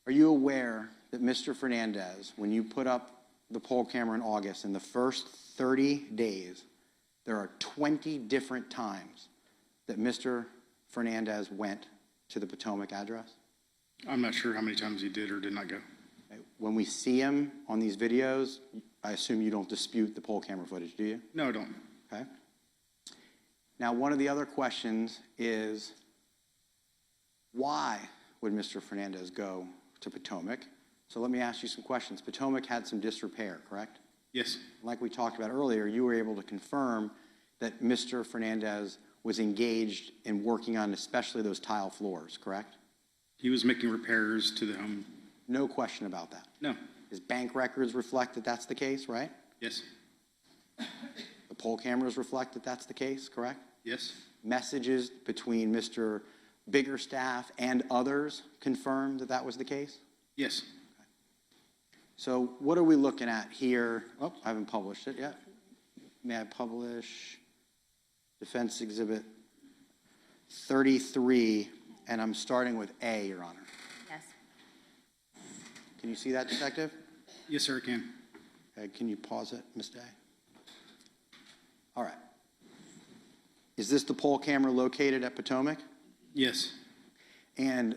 Are you aware that Mr. Fernandez, when you put up the poll camera in August, in the first 30 days, there are 20 different times that Mr. Fernandez went to the Potomac address? I'm not sure how many times he did or did not go. Okay. When we see him on these videos, I assume you don't dispute the poll camera footage, do you? No, I don't. Okay. Now, one of the other questions is, why would Mr. Fernandez go to Potomac? So let me ask you some questions. Potomac had some disrepair, correct? Yes. Like we talked about earlier, you were able to confirm that Mr. Fernandez was engaged in working on especially those tile floors, correct? He was making repairs to the home. No question about that. No. His bank records reflect that that's the case, right? Yes. The poll cameras reflect that that's the case, correct? Yes. Messages between Mr. Biggerstaff and others confirmed that that was the case? Yes. So what are we looking at here? Oh, I haven't published it yet. May I publish Defense Exhibit 33, and I'm starting with A, Your Honor. Yes. Can you see that, Detective? Yes, sir, I can. Okay, can you pause it, Ms. Day? All right. Is this the poll camera located at Potomac? Yes. And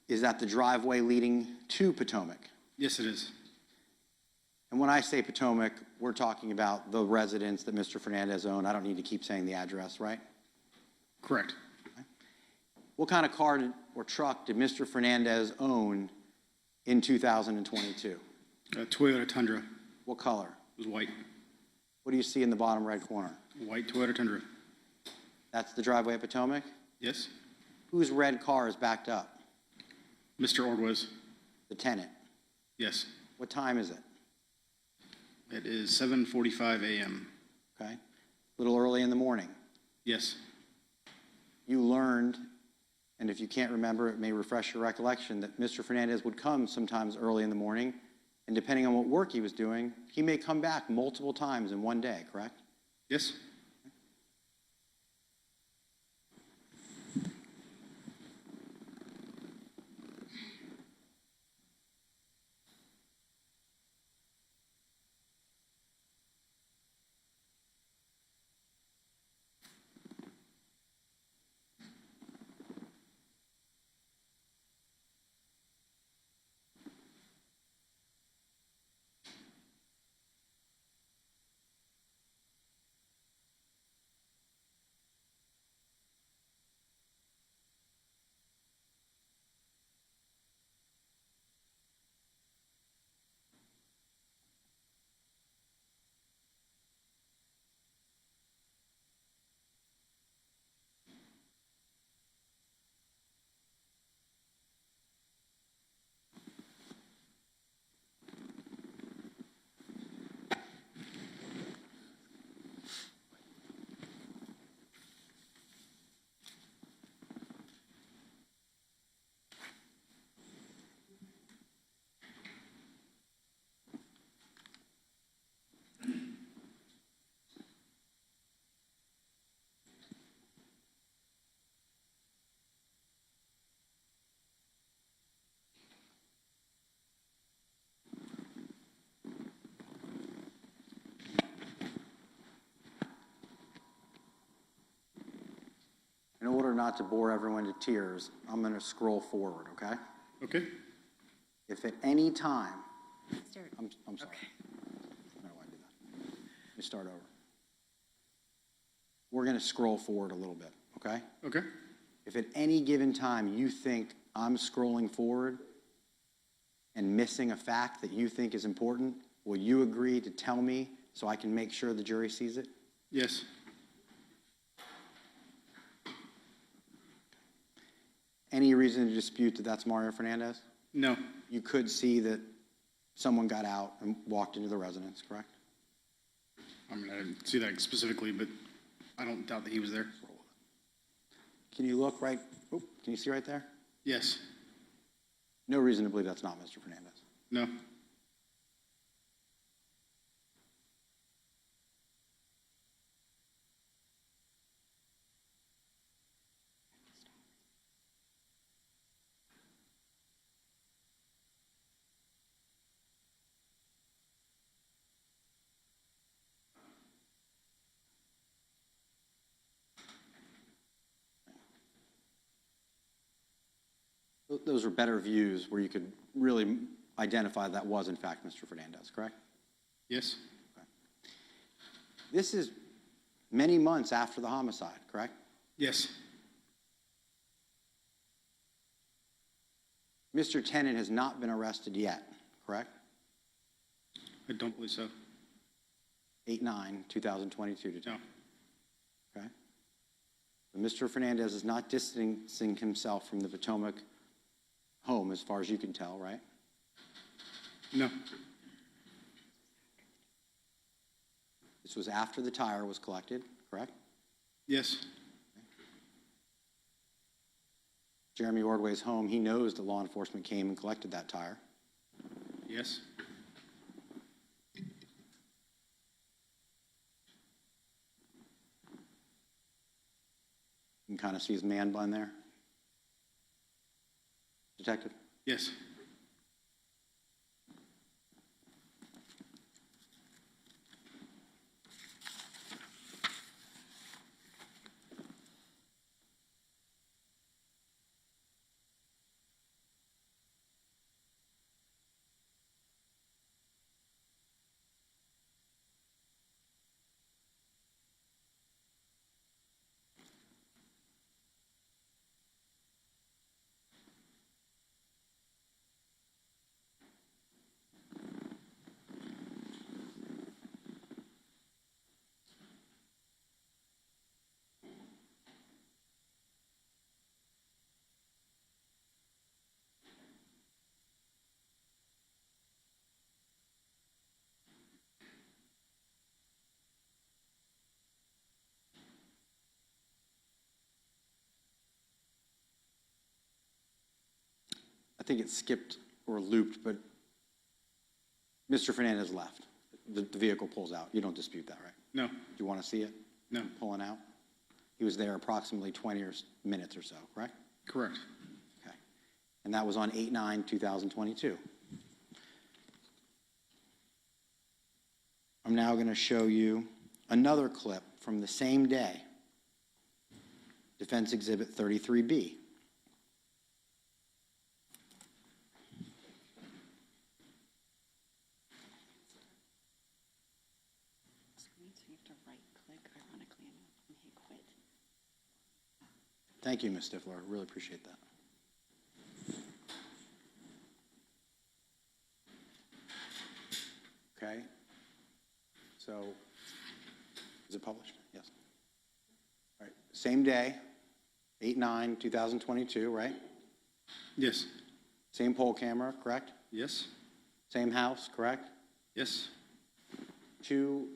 is that the driveway leading to Potomac? Yes, it is. And when I say Potomac, we're talking about the residence that Mr. Fernandez owned. I don't need to keep saying the address, right? Correct. Okay. What kind of car or truck did Mr. Fernandez own in 2022? A Toyota Tundra. What color? It was white. What do you see in the bottom right corner? White Toyota Tundra. That's the driveway at Potomac? Yes. Whose red car is backed up? Mr. Ordway's. The tenant. Yes. What time is it? It is 7:45 a.m. Okay. A little early in the morning. Yes. You learned, and if you can't remember, it may refresh your recollection, that Mr. Fernandez would come sometimes early in the morning, and depending on what work he was doing, he may come back multiple times in one day, correct? Yes. In order not to bore everyone to tears, I'm going to scroll forward, okay? Okay. If at any time, Start. I'm sorry. Okay. I don't want to do that. Let me start over. We're going to scroll forward a little bit, okay? Okay. If at any given time you think I'm scrolling forward and missing a fact that you think is important, will you agree to tell me so I can make sure the jury sees it? Yes. Any reason to dispute that that's Mario Fernandez? No. You could see that someone got out and walked into the residence, correct? I mean, I didn't see that specifically, but I don't doubt that he was there. Can you look right? Oh, can you see right there? Yes. No reason to believe that's not Mr. Fernandez. No. those were better views where you could really identify that was in fact Mr. Fernandez, correct? Yes, This is many months after the homicide, correct? yes, Mr. Tenon has not been arrested yet, correct? I don't believe so. 8/9/2022 to No, okay? But Mr. Fernandez is not distancing himself from the Potomac home as far as you can tell, right? no, This was after the tire was collected, correct? yes, Jeremy Ordway's home, he knows that law enforcement came and collected that tire. yes, You can kind of see his man bun there. Detective? yes. I think it skipped or looped, but Mr. Fernandez left. The vehicle pulls out. You don't dispute that, right? No, Do you want to see it no, pulling out? He was there approximately 20 minutes or so, correct? correct. Okay. And that was on 8/9/2022. I'm now going to show you another clip from the same day. Defense Exhibit 33B. Screen, so you have to right-click ironically and hit quit. Thank you, Ms. Stifler. I really appreciate that. Okay. So, is it published? Yes. All right. Same day, 8/9/2022, right? Yes, Same poll camera, correct? yes, Same house, correct? yes, 2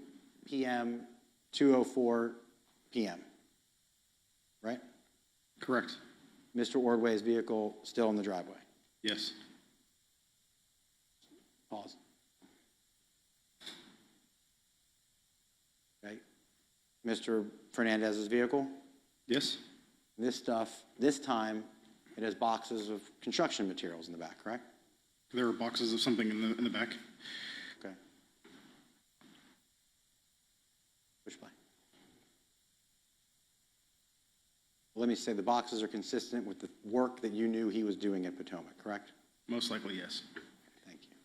p.m., 2:04 p.m., right? correct. Mr. Ordway's vehicle still in the driveway. Yes, Pause. Okay. Mr. Fernandez's vehicle, yes, this stuff, this time, it has boxes of construction materials in the back, correct? there were boxes of something in the back. Okay. Push play. Let me say the boxes are consistent with the work that you knew he was doing at Potomac, correct? Most likely, yes. Thank you.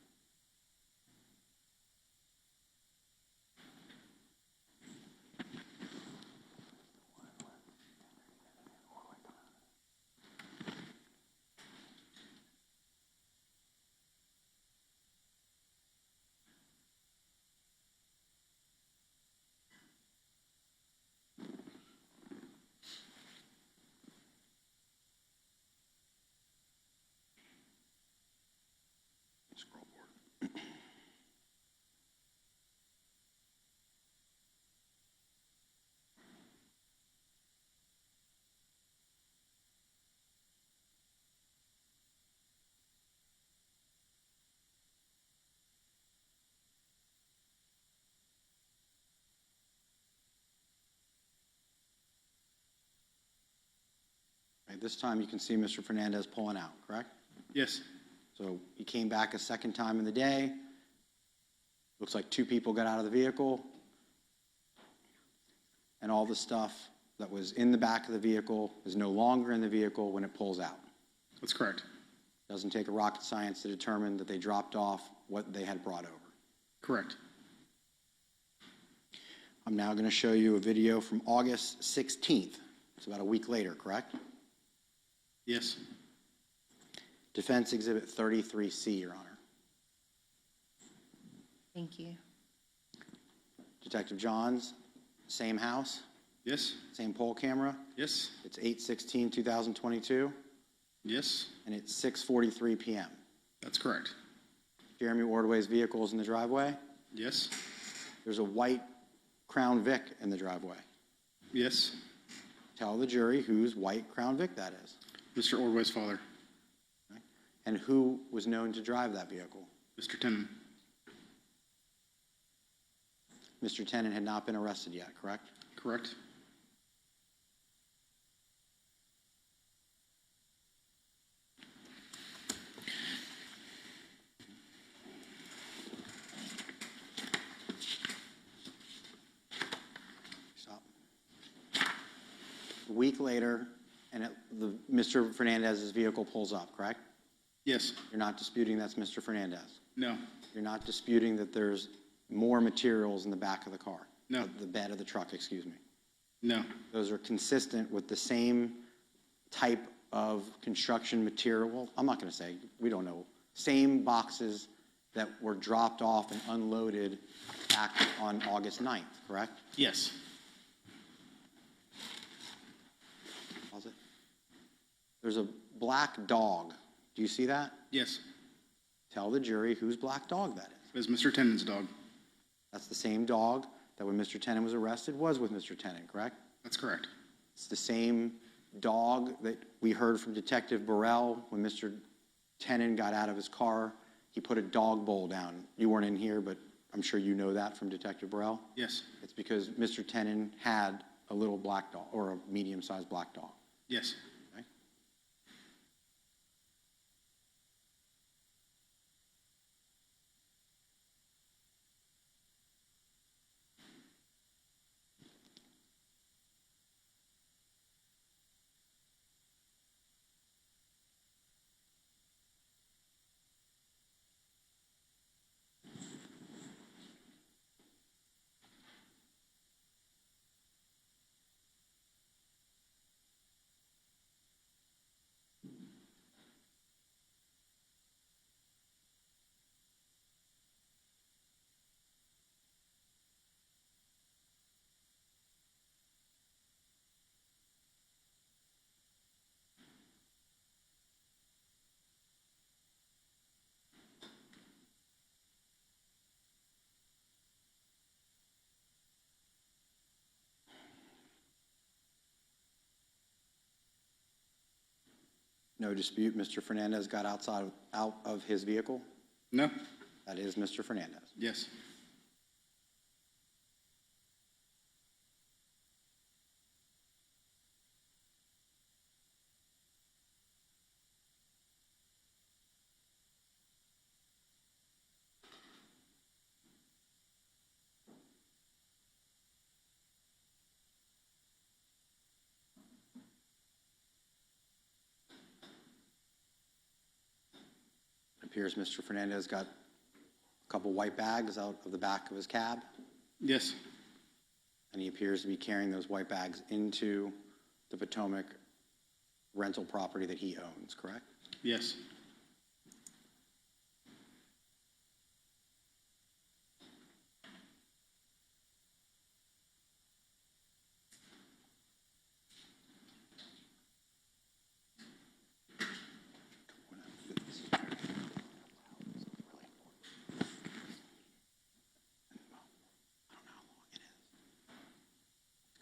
Scroll board. Right, this time you can see Mr. Fernandez pulling out, correct? Yes, So he came back a second time in the day. Looks like 2 people got out of the vehicle. And all the stuff that was in the back of the vehicle is no longer in the vehicle when it pulls out. that's correct. Doesn't take a rocket science to determine that they dropped off what they had brought over. Correct. I'm now going to show you a video from August 16th. It's about a week later, correct? Yes. Defense Exhibit 33C, Your Honor. Thank you. Detective Johns, same house, Yes. same poll camera. Yes. It's 8/16/2022, Yes. and it's 6:43 p.m. That's correct. Jeremy Ordway's vehicle is in the driveway. Yes. There's a white Crown Vic in the driveway. Yes. Tell the jury whose white Crown Vic that is. Mr. Ordway's father, Okay? And who was known to drive that vehicle. Mr. Tenon. Mr. Tenon had not been arrested yet, correct? Correct. Stop. A week later, and Mr. Fernandez's vehicle pulls up, correct? Yes. You're not disputing that's Mr. Fernandez? No. You're not disputing that there's more materials in the back of the car? No. The bed of the truck, excuse me. No. Those are consistent with the same type of construction material? I'm not going to say, we don't know. Same boxes that were dropped off and unloaded back on August 9th, correct? Yes. Pause it. There's a black dog. Do you see that? Yes. Tell the jury whose black dog that is. It was Mr. Tenon's dog. That's the same dog that when Mr. Tenon was arrested was with Mr. Tenon, correct? That's correct. It's the same dog that we heard from Detective Burrell when Mr. Tenon got out of his car. He put a dog bowl down. You weren't in here, but I'm sure you know that from Detective Burrell. Yes. It's because Mr. Tenon had a little black dog, or a medium-sized black dog. Yes. Okay? No dispute, Mr. Fernandez got out of his vehicle? No. That is Mr. Fernandez. Yes. It appears Mr. Fernandez got a couple white bags out of the back of his cab, Yes. and he appears to be carrying those white bags into the Potomac rental property that he owns, correct? Yes.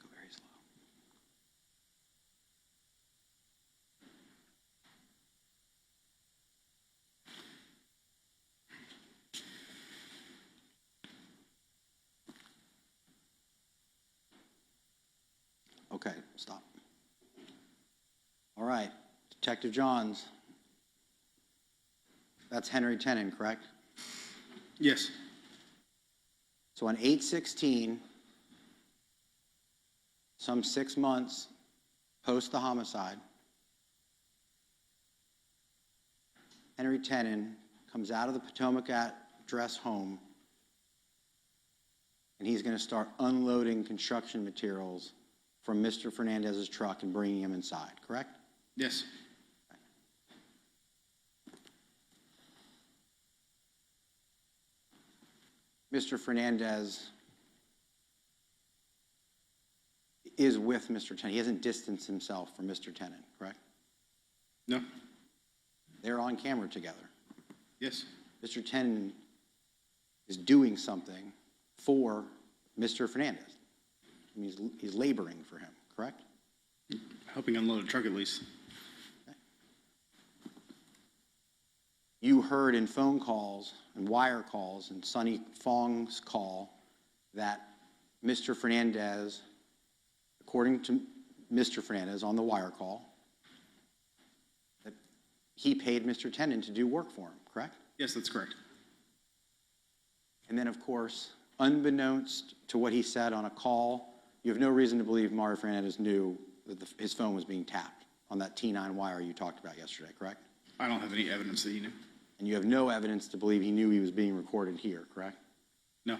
Go very slow. Okay, stop. All right, Detective Johns. That's Henry Tenon, correct? Yes. So on 8/16, some 6 months post the homicide, Henry Tenon comes out of the Potomac address home, and he's going to start unloading construction materials from Mr. Fernandez's truck and bringing him inside, correct? Yes. Mr. Fernandez is with Mr. Tenon. He hasn't distanced himself from Mr. Tenon, correct? No? They're on camera together. Yes. Mr. Tenon is doing something for Mr. Fernandez. I mean, he's laboring for him, correct? Helping unload a truck at least. You heard in phone calls and wire calls and Sonny Fong's call that Mr. Fernandez, according to Mr. Fernandez on the wire call, that he paid Mr. Tenon to do work for him, correct? Yes, that's correct. And then, of course, unbeknownst to what he said on a call, you have no reason to believe Mario Fernandez knew that his phone was being tapped on that T9 wire you talked about yesterday, correct? I don't have any evidence that he knew. And you have no evidence to believe he knew he was being recorded here, correct? No.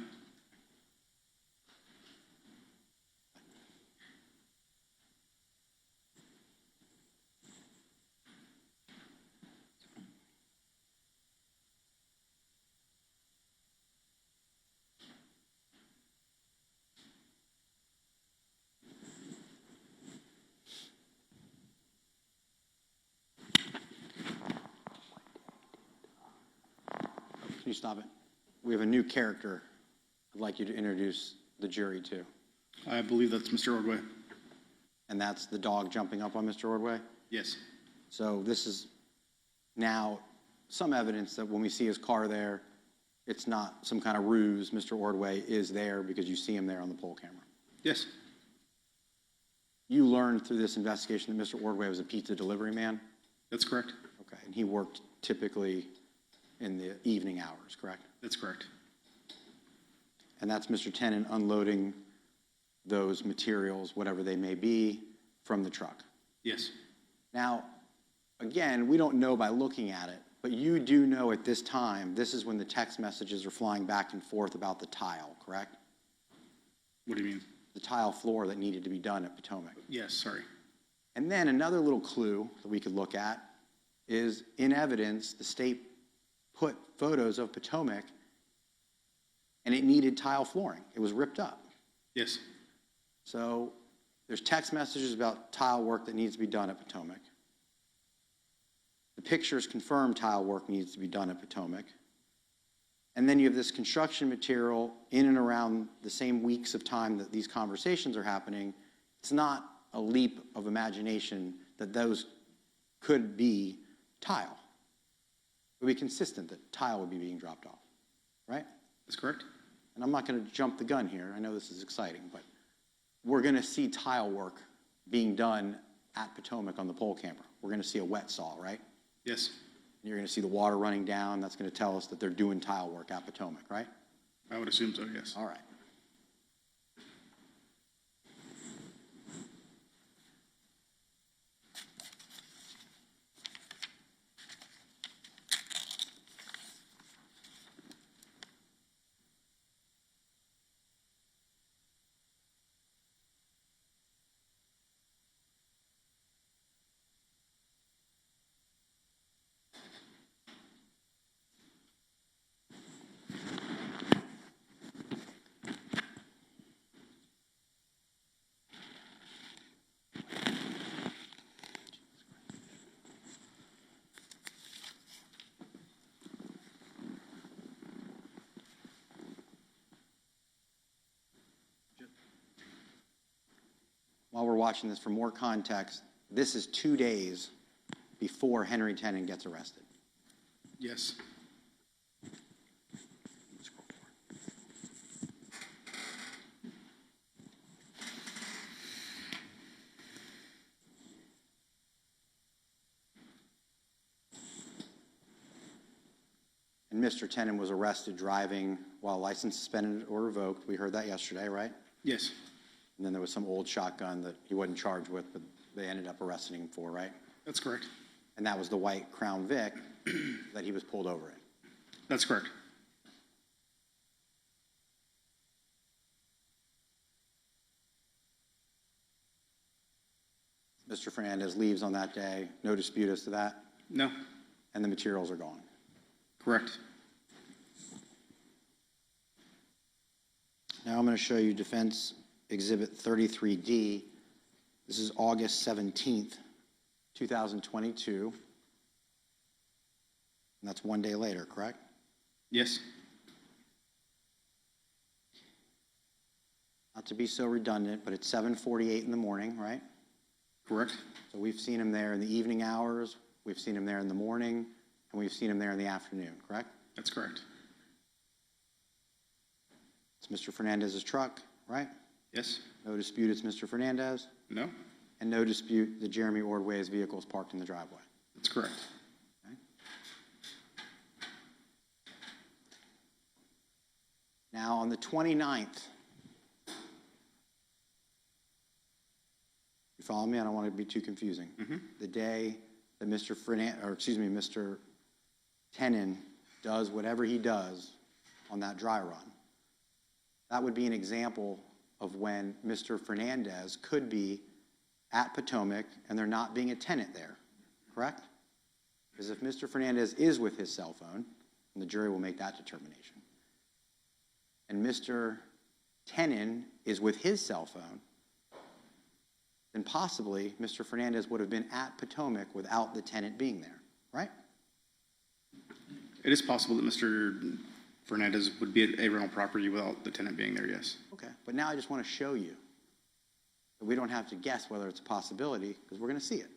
Can you stop it? We have a new character I'd like you to introduce the jury to, I believe that's Mr. Ordway. and that's the dog jumping up on Mr. Ordway. Yes. So this is now some evidence that when we see his car there, it's not some kind of ruse. Mr. Ordway is there because you see him there on the poll camera. Yes. You learned through this investigation that Mr. Ordway was a pizza delivery man? That's correct. Okay, and he worked typically in the evening hours, correct? That's correct. And that's Mr. Tenon unloading those materials, whatever they may be, from the truck. Yes. Now, again, we don't know by looking at it, but you do know at this time, this is when the text messages are flying back and forth about the tile, correct? What do you mean? The tile floor that needed to be done at Potomac. Yes, sorry. And then another little clue that we could look at is in evidence, the state put photos of Potomac and it needed tile flooring. It was ripped up. Yes. So there's text messages about tile work that needs to be done at Potomac. The pictures confirm tile work needs to be done at Potomac. And then you have this construction material in and around the same weeks of time that these conversations are happening. It's not a leap of imagination that those could be tile. It would be consistent that tile would be being dropped off, right? That's correct. And I'm not going to jump the gun here. I know this is exciting, but we're going to see tile work being done at Potomac on the poll camera. We're going to see a wet saw, right? Yes. And you're going to see the water running down. That's going to tell us that they're doing tile work at Potomac, right? I would assume so, yes. All right. While we're watching this, for more context, this is 2 days before Henry Tenon gets arrested. Yes. And Mr. Tenon was arrested driving while license suspended or revoked. We heard that yesterday, right? Yes. And then there was some old shotgun that he wasn't charged with, but they ended up arresting him for, right? That's correct. And that was the white Crown Vic that he was pulled over in. That's correct. Mr. Fernandez leaves on that day, no dispute as to that, No, and the materials are gone. correct. Now I'm going to show you Defense Exhibit 33D. This is August 17th, 2022. And that's one day later, correct? Yes, Not to be so redundant, but it's 7:48 in the morning, right? correct. So we've seen him there in the evening hours, we've seen him there in the morning, and we've seen him there in the afternoon, correct? That's correct. It's Mr. Fernandez's truck, right? Yes, No dispute it's Mr. Fernandez, no, and no dispute that Jeremy Ordway's vehicle is parked in the driveway. that's correct. Okay? Now, on the 29th, you follow me? I don't want it to be too confusing. The day that Mr. Tenon does whatever he does on that dry run, that would be an example of when Mr. Fernandez could be at Potomac and there not being a tenant there, correct? Because if Mr. Fernandez is with his cell phone, and the jury will make that determination, and Mr. Tenon is with his cell phone, then possibly Mr. Fernandez would have been at Potomac without the tenant being there, right? It is possible that Mr. Fernandez would be at a rental property without the tenant being there, yes. Okay, but now I just want to show you that we don't have to guess whether it's a possibility, because we're going to see it.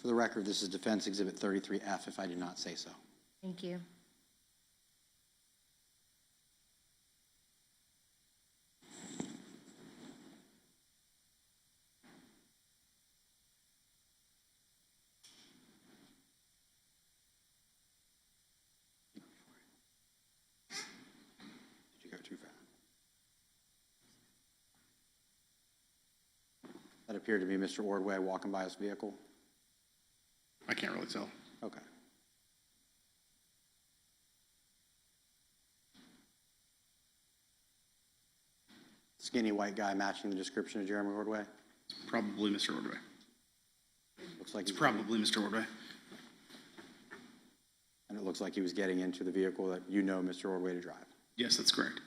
For the record, this is Defense Exhibit 33F, if I did not say so. Thank you. Did you go too fast? That appeared to be Mr. Ordway walking by his vehicle. I can't really tell. Okay. Skinny white guy matching the description of Jeremy Ordway. It's probably Mr. Ordway. Looks like It's he's probably Mr. Ordway. and it looks like he was getting into the vehicle that you know Mr. Ordway to drive. Yes, that's correct.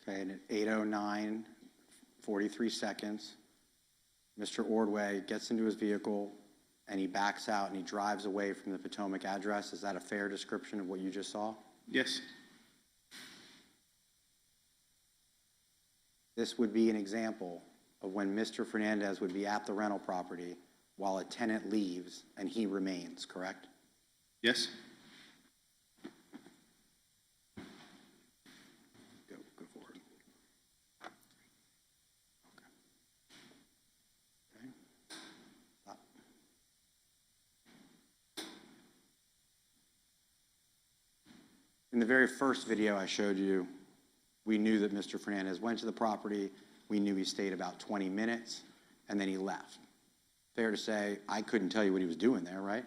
Okay, and at 8:09, 43 seconds, Mr. Ordway gets into his vehicle and he backs out and he drives away from the Potomac address. Is that a fair description of what you just saw? Yes, This would be an example of when Mr. Fernandez would be at the rental property while a tenant leaves and he remains, correct? yes, Go forward. Okay. Stop. In the very first video I showed you, we knew that Mr. Fernandez went to the property. We knew he stayed about 20 minutes, and then he left. Fair to say, I couldn't tell you what he was doing there, right?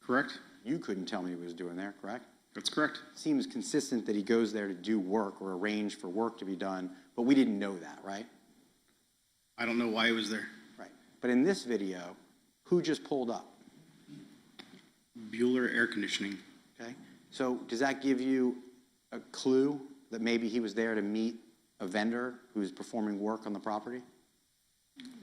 correct. You couldn't tell me what he was doing there, correct? That's correct. Seems consistent that he goes there to do work or arrange for work to be done, but we didn't know that, right? I don't know why he was there. Right. But in this video, who just pulled up? Bueller Air Conditioning. Okay. So does that give you a clue that maybe he was there to meet a vendor who's performing work on the property?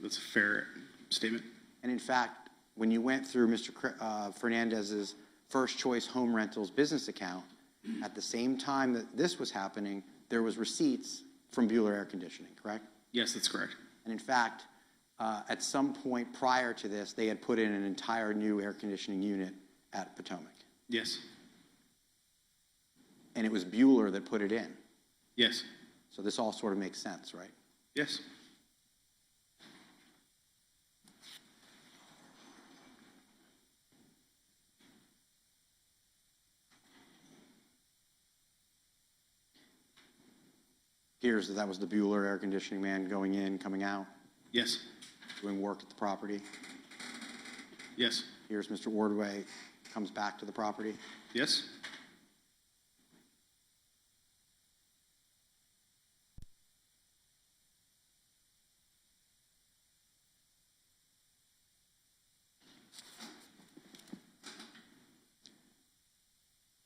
That's a fair statement. And in fact, when you went through Mr. Fernandez's First Choice Home Rentals business account, at the same time that this was happening, there was receipts from Bueller Air Conditioning, correct? Yes, that's correct. And in fact, at some point prior to this, they had put in an entire new air conditioning unit at Potomac. Yes. And it was Bueller that put it in. Yes. So this all sort of makes sense, right? Yes. Here's that was the Bueller air conditioning man going in, coming out, Yes. doing work at the property. Yes. Here's Mr. Ordway, comes back to the property. Yes.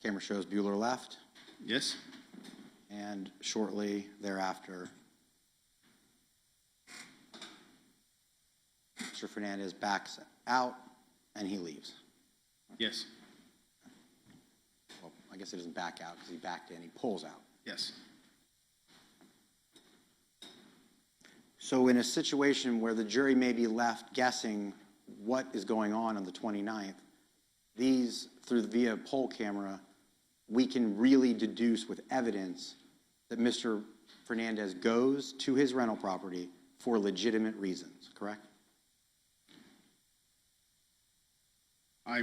Camera shows Bueller left, Yes. and shortly thereafter, Mr. Fernandez backs out and he leaves. Yes. Well, I guess he doesn't back out because he backed in, he pulls out. Yes. So in a situation where the jury may be left guessing what is going on the 29th, these, via poll camera, we can really deduce with evidence that Mr. Fernandez goes to his rental property for legitimate reasons, correct? I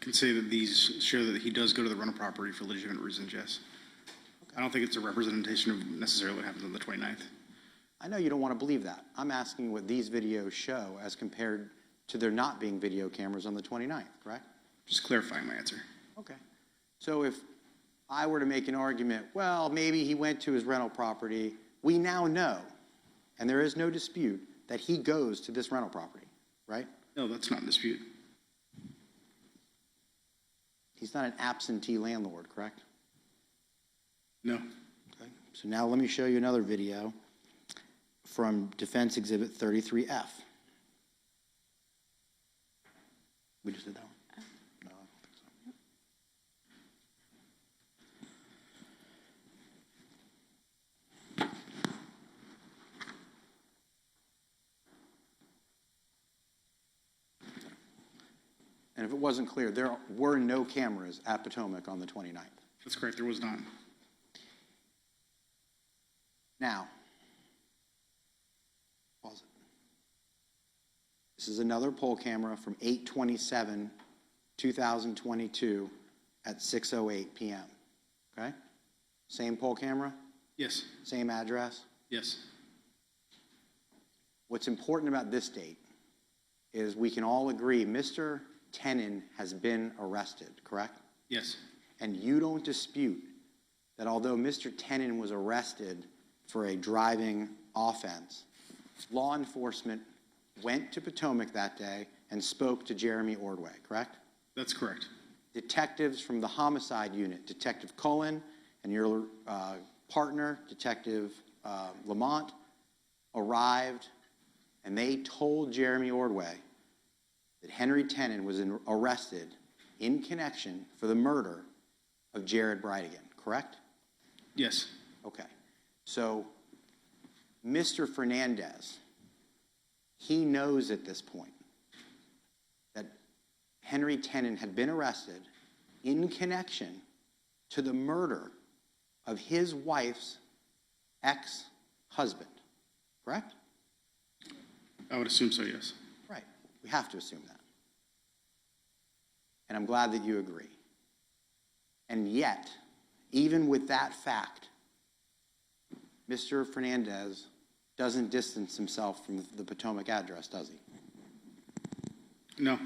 can say that these show that he does go to the rental property for legitimate reasons, yes. I don't think it's a representation of necessarily what happens on the 29th. I know you don't want to believe that. I'm asking what these videos show as compared to there not being video cameras on the 29th, correct? Just clarifying my answer. Okay. So if I were to make an argument, well, maybe he went to his rental property, we now know, and there is no dispute, that he goes to this rental property, right? No, that's not in dispute. He's not an absentee landlord, correct? No. Okay. So now let me show you another video from Defense Exhibit 33F. We just did that one? No, I don't think so. And if it wasn't clear, there were no cameras at Potomac on the 29th. That's correct. There was not. Now, pause it. This is another poll camera from 8/27/2022 at 6:08 p.m. Okay? Same poll camera, Yes. same address. Yes. What's important about this date is we can all agree Mr. Tenon has been arrested, correct? Yes. And you don't dispute that although Mr. Tenon was arrested for a driving offense, law enforcement went to Potomac that day and spoke to Jeremy Ordway, correct? That's correct. Detectives from the homicide unit, Detective Cullen and your partner, Detective Lamont, arrived, and they told Jeremy Ordway that Henry Tenon was arrested in connection for the murder of Jared Bridegan, correct? Yes. Okay. So, Mr. Fernandez, he knows at this point that Henry Tenon had been arrested in connection to the murder of his wife's ex-husband, correct? I would assume so, yes. Right. We have to assume that. And I'm glad that you agree. And yet, even with that fact, Mr. Fernandez doesn't distance himself from the Potomac address, does he? No.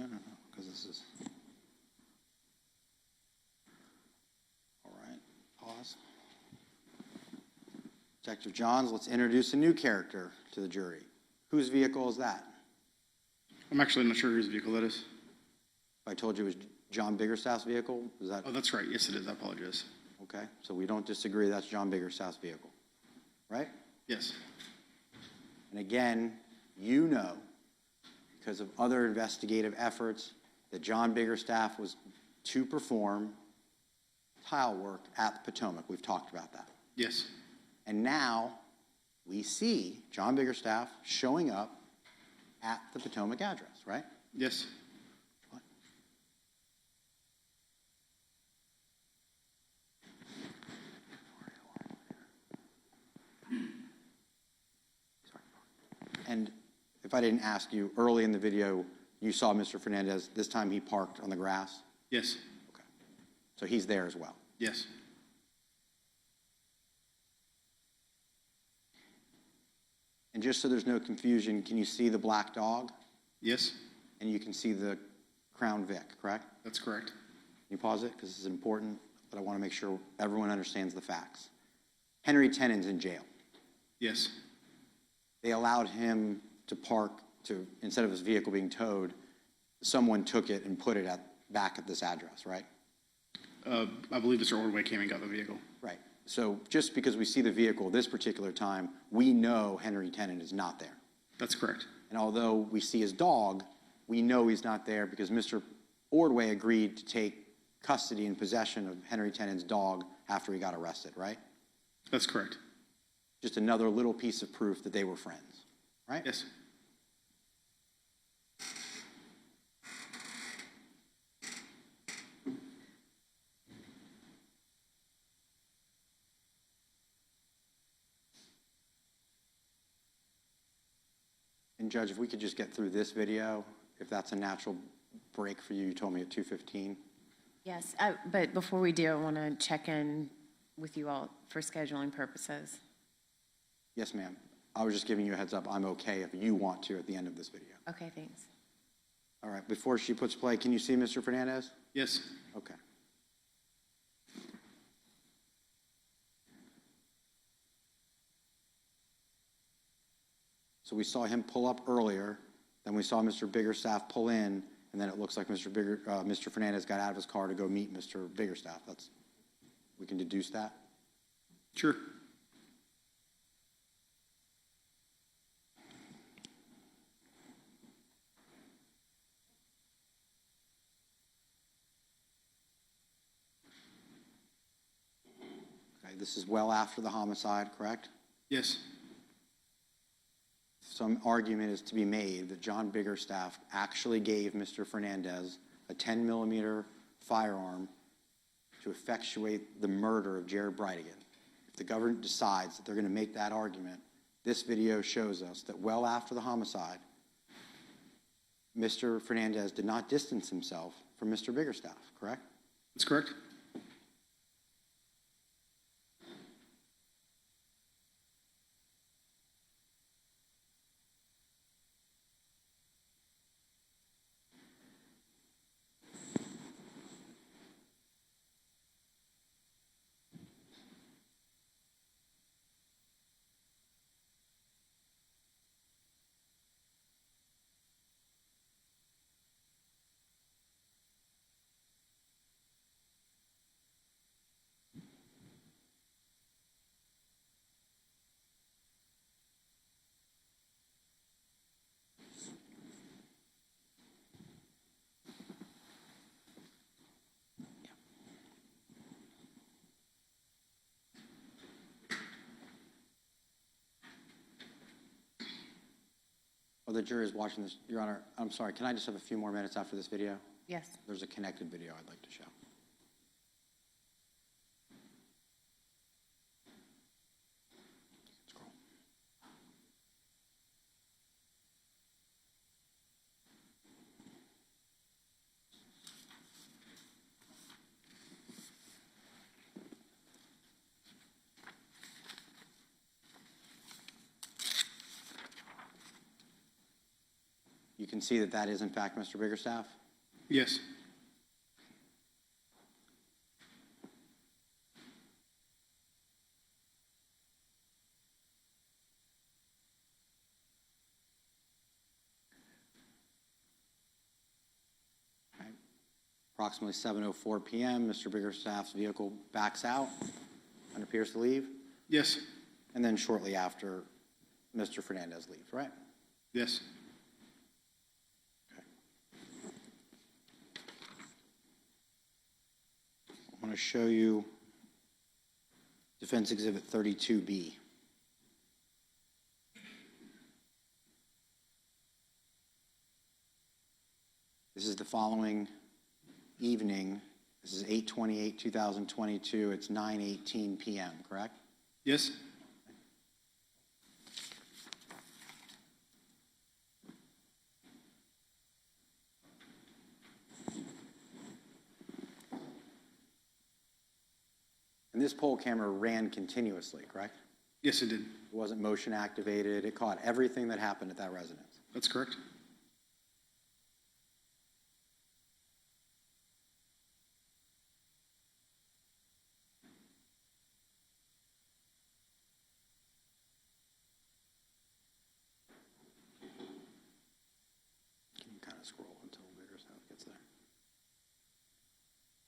No, because this is. All right, pause. Detective Johns, let's introduce a new character to the jury. Whose vehicle is that? I'm actually not sure whose vehicle that is. If I told you it was John Biggerstaff's vehicle, is that, Oh, that's right. Yes, it is. I apologize. okay? So we don't disagree, that's John Biggerstaff's vehicle, right? Yes. And again, you know, because of other investigative efforts, that John Biggerstaff was to perform tile work at the Potomac. We've talked about that. Yes. And now we see John Biggerstaff showing up at the Potomac address, right? Yes. What? And if I didn't ask you, early in the video, you saw Mr. Fernandez. This time he parked on the grass. Yes. Okay. So he's there as well. Yes. And just so there's no confusion, can you see the black dog? Yes. And you can see the Crown Vic, correct? That's correct. Can you pause it? Because this is important, but I want to make sure everyone understands the facts. Henry Tenon's in jail. Yes. They allowed him to park to, instead of his vehicle being towed, someone took it and put it back at this address, right? I believe Mr. Ordway came and got the vehicle. Right. So just because we see the vehicle this particular time, we know Henry Tenon is not there. That's correct. And although we see his dog, we know he's not there because Mr. Ordway agreed to take custody and possession of Henry Tenon's dog after he got arrested, right? That's correct. Just another little piece of proof that they were friends, right? Yes. And Judge, if we could just get through this video, if that's a natural break for you, you told me at 2:15. Yes, but before we do, I want to check in with you all for scheduling purposes. Yes, ma'am. I was just giving you a heads up. I'm okay if you want to at the end of this video. Okay, thanks. All right, before she puts play, can you see Mr. Fernandez? Yes. Okay. So we saw him pull up earlier, then we saw Mr. Biggerstaff pull in, and then it looks like Mr. Fernandez got out of his car to go meet Mr. Biggerstaff. We can deduce that? Sure. Okay, this is well after the homicide, correct? Yes. Some argument is to be made that John Biggerstaff actually gave Mr. Fernandez a 10-millimeter firearm to effectuate the murder of Jared Bridegan. If the government decides that they're going to make that argument, this video shows us that well after the homicide, Mr. Fernandez did not distance himself from Mr. Biggerstaff, correct? That's correct. Oh, the jury is watching this. Your Honor, I'm sorry, can I just have a few more minutes after this video? Yes. There's a connected video I'd like to show. Scroll. You can see that that is in fact Mr. Biggerstaff? Yes. Right. Approximately 7:04 PM, Mr. Biggerstaff's vehicle backs out and appears to leave, Yes. and then shortly after, Mr. Fernandez leaves, right? Yes. I want to show you Defense Exhibit 32B. This is the following evening. This is 8/28/2022. It's 9:18 PM, correct? Yes. And this poll camera ran continuously, correct? Yes, it did. It wasn't motion activated. It caught everything that happened at that residence. That's correct. Can you kind of scroll until Biggerstaff gets there?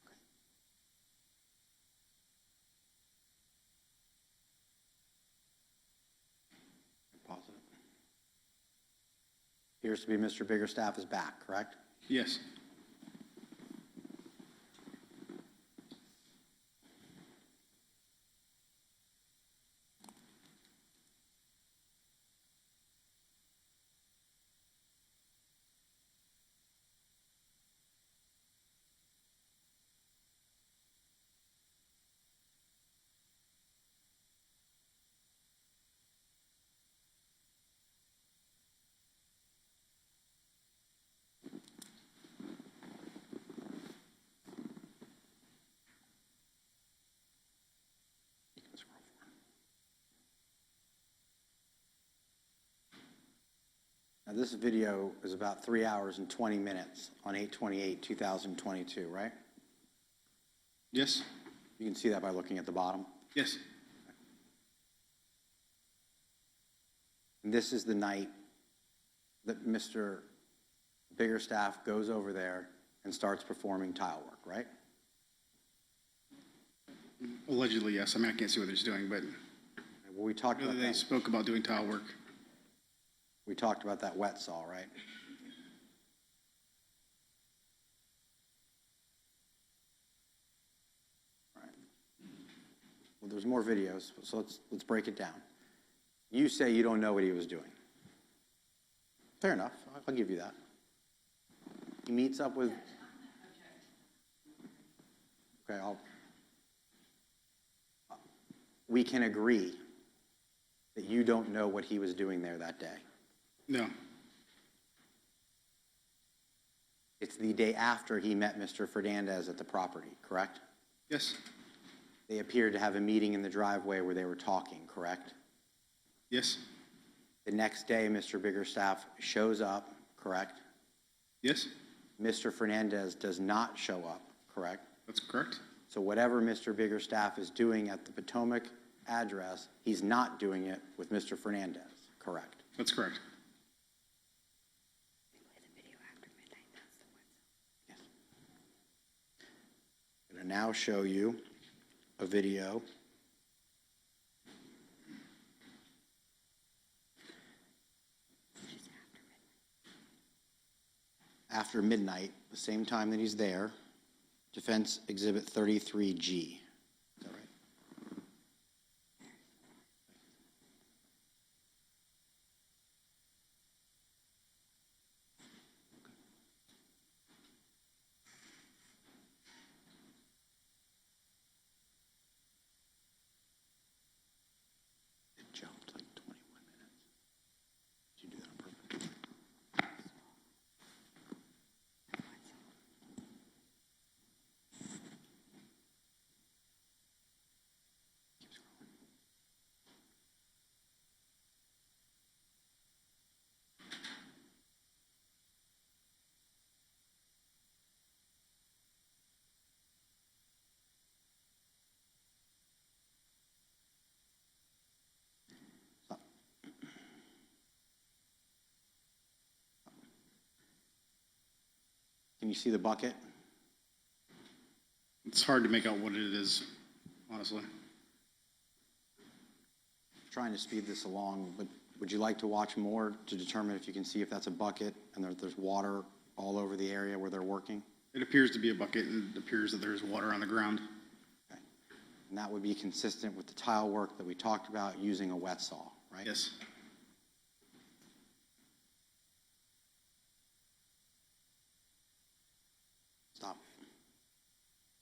Okay. Pause it. Appears to be Mr. Biggerstaff is back, correct? Yes. You can scroll forward. Now, this video is about 3 hours and 20 minutes on 8/28/2022, right? Yes. You can see that by looking at the bottom. Yes. And this is the night that Mr. Biggerstaff goes over there and starts performing tile work, right? Allegedly, yes. I mean, I can't see what he's doing, but Well, we talked whether about they that. spoke about doing tile work. We talked about that wet saw, right? Right. Well, there's more videos, so let's break it down. You say you don't know what he was doing. Fair enough. I'll give you that. He meets up with. Okay, we can agree that you don't know what he was doing there that day. No. It's the day after he met Mr. Fernandez at the property, correct? Yes. They appeared to have a meeting in the driveway where they were talking, correct? Yes. The next day, Mr. Biggerstaff shows up, correct? Yes. Mr. Fernandez does not show up, correct? That's correct. So whatever Mr. Biggerstaff is doing at the Potomac address, he's not doing it with Mr. Fernandez, correct? That's correct. Yes. I'm going to now show you a video after midnight, the same time that he's there, Defense Exhibit 33G. Is that right? It jumped like 21 minutes. Did you do that on purpose? Can you see the bucket? It's hard to make out what it is, honestly. Trying to speed this along, but would you like to watch more to determine if you can see if that's a bucket and there's water all over the area where they're working? It appears to be a bucket, and it appears that there's water on the ground. Okay. And that would be consistent with the tile work that we talked about using a wet saw, right? Yes. Stop.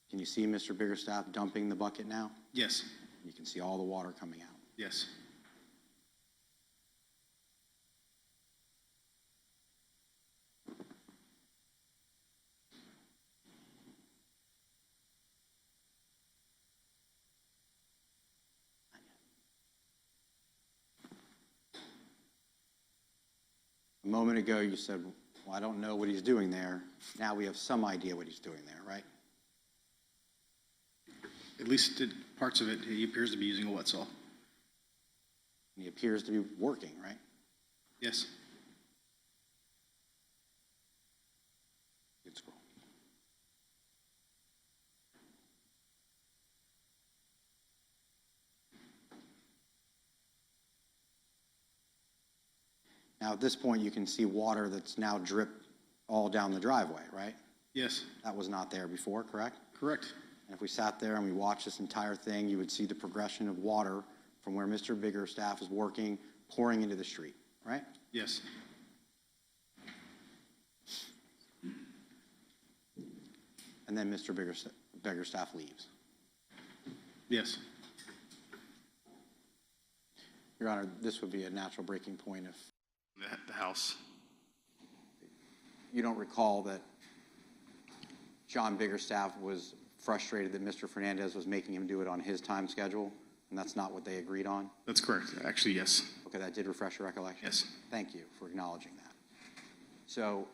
Can you see Mr. Biggerstaff dumping the bucket now? Yes. You can see all the water coming out. Yes. A moment ago, you said, well, I don't know what he's doing there. Now we have some idea what he's doing there, right? At least parts of it, he appears to be using a wet saw. He appears to be working, right? Yes. Good scroll. Now, at this point, you can see water that's now dripped all down the driveway, right? Yes. That was not there before, correct? Correct. And if we sat there and we watched this entire thing, you would see the progression of water from where Mr. Biggerstaff is working, pouring into the street, right? Yes. And then Mr. Biggerstaff leaves. Yes. Your Honor, this would be a natural breaking point if The house. you don't recall that John Biggerstaff was frustrated that Mr. Fernandez was making him do it on his time schedule, and that's not what they agreed on? That's correct. Actually, yes. Okay, that did refresh your recollection? Yes. Thank you for acknowledging that. So,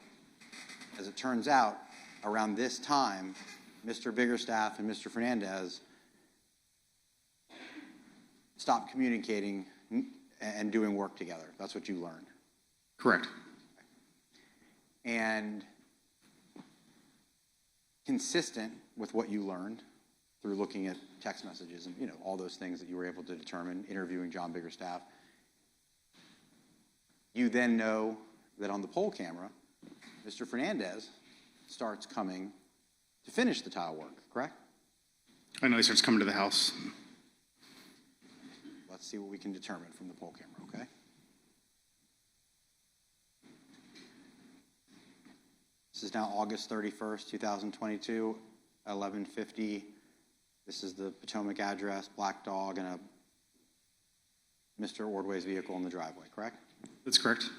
as it turns out, around this time, Mr. Biggerstaff and Mr. Fernandez stopped communicating and doing work together. That's what you learned. Correct. And consistent with what you learned through looking at text messages and, all those things that you were able to determine, interviewing John Biggerstaff, you then know that on the poll camera, Mr. Fernandez starts coming to finish the tile work, correct? I know he starts coming to the house. Let's see what we can determine from the poll camera, okay? This is now August 31st, 2022, 11:50. This is the Potomac address, black dog, and a Mr. Ordway's vehicle in the driveway, correct? That's correct.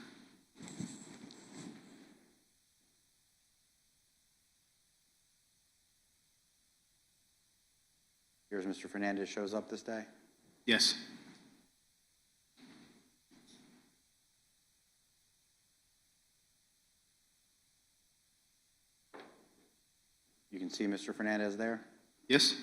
Here's Mr. Fernandez shows up this day. Yes. You can see Mr. Fernandez there. Yes.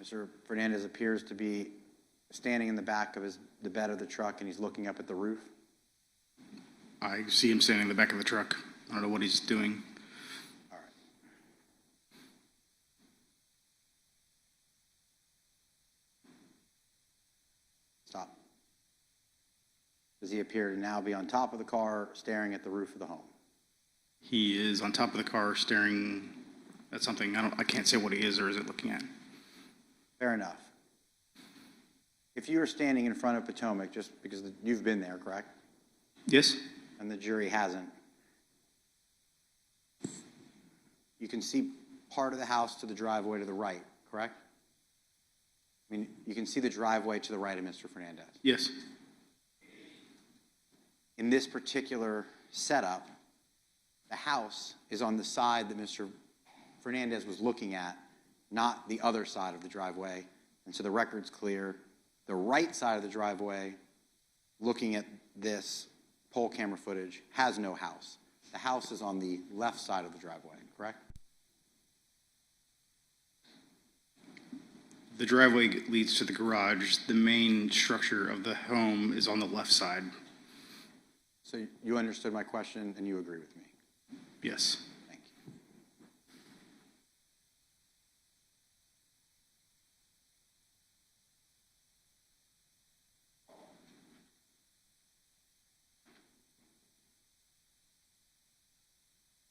Mr. Fernandez appears to be standing in the back of the bed of the truck, and he's looking up at the roof. I see him standing in the back of the truck. I don't know what he's doing. All right. Stop. Does he appear to now be on top of the car, staring at the roof of the home? He is on top of the car staring at something. I can't say what he is or is it looking at. Fair enough. If you are standing in front of Potomac, just because you've been there, correct? Yes. And the jury hasn't, you can see part of the house to the driveway to the right, correct? I mean, you can see the driveway to the right of Mr. Fernandez. Yes. In this particular setup, the house is on the side that Mr. Fernandez was looking at, not the other side of the driveway. And so the record's clear. The right side of the driveway, looking at this poll camera footage, has no house. The house is on the left side of the driveway, correct? The driveway leads to the garage. The main structure of the home is on the left side. So you understood my question and you agree with me? Yes. Thank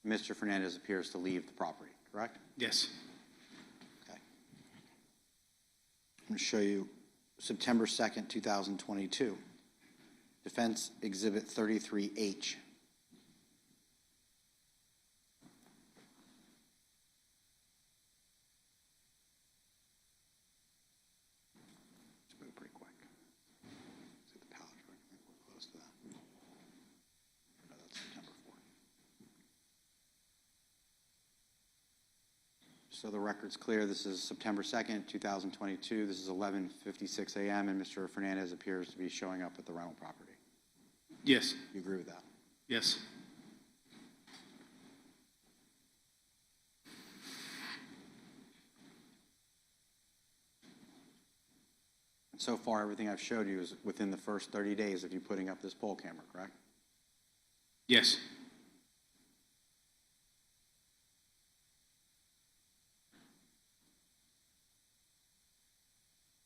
you. Mr. Fernandez appears to leave the property, correct? Yes. Okay. I'm going to show you September 2nd, 2022. Defense Exhibit 33H. Let's move pretty quick. See the palette, right? We're close to that. No, that's September 4th. So the record's clear. This is September 2nd, 2022. This is 11:56 a.m., and Mr. Fernandez appears to be showing up at the rental property. Yes. You agree with that? Yes. And so far, everything I've showed you is within the first 30 days of you putting up this poll camera, correct? Yes.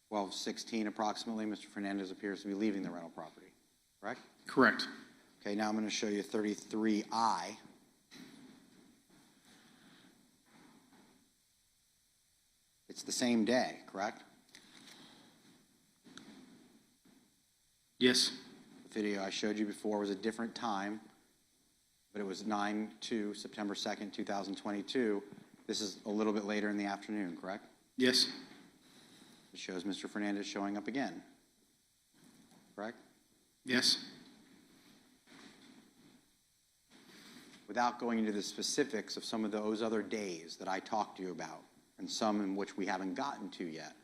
Well, 16 approximately, Mr. Fernandez appears to be leaving the rental property, correct? Correct. Okay, now I'm going to show you 33I. It's the same day, correct? Yes. The video I showed you before was a different time, but it was 9/2, September 2nd, 2022. This is a little bit later in the afternoon, correct? Yes. It shows Mr. Fernandez showing up again, correct? Yes. Without going into the specifics of some of those other days that I talked to you about, and some in which we haven't gotten to yet,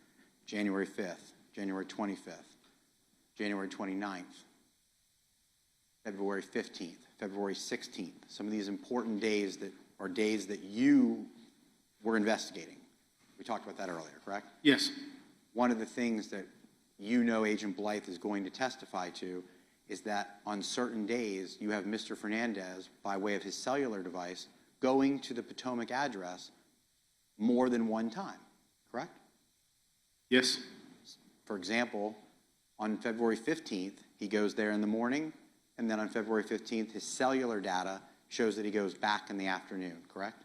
January 5th, January 25th, January 29th, February 15th, February 16th, some of these important days that are days that you were investigating. We talked about that earlier, correct? Yes. One of the things that you know Agent Blythe is going to testify to is that on certain days, you have Mr. Fernandez, by way of his cellular device, going to the Potomac address more than one time, correct? Yes. For example, on February 15th, he goes there in the morning, and then on February 15th, his cellular data shows that he goes back in the afternoon, correct?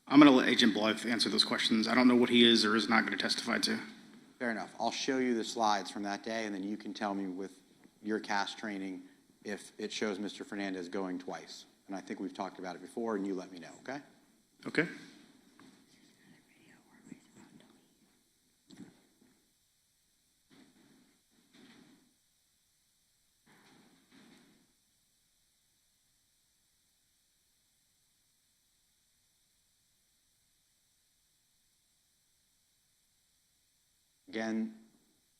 I'm going to let Agent Blythe answer those questions. I don't know what he is or is not going to testify to. Fair enough. I'll show you the slides from that day, and then you can tell me with your CAS training if it shows Mr. Fernandez going twice. And I think we've talked about it before, and you let me know, okay? Okay. Again,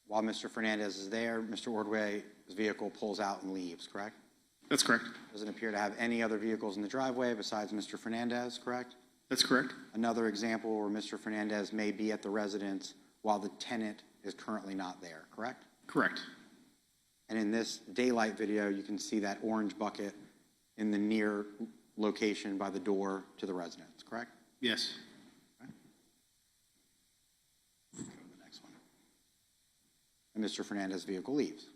while Mr. Fernandez is there, Mr. Ordway's vehicle pulls out and leaves, correct? That's correct. Doesn't appear to have any other vehicles in the driveway besides Mr. Fernandez, correct? That's correct. Another example where Mr. Fernandez may be at the residence while the tenant is currently not there, correct? Correct. And in this daylight video, you can see that orange bucket in the near location by the door to the residence, correct? Yes. Go to the next one. And Mr. Fernandez's vehicle leaves,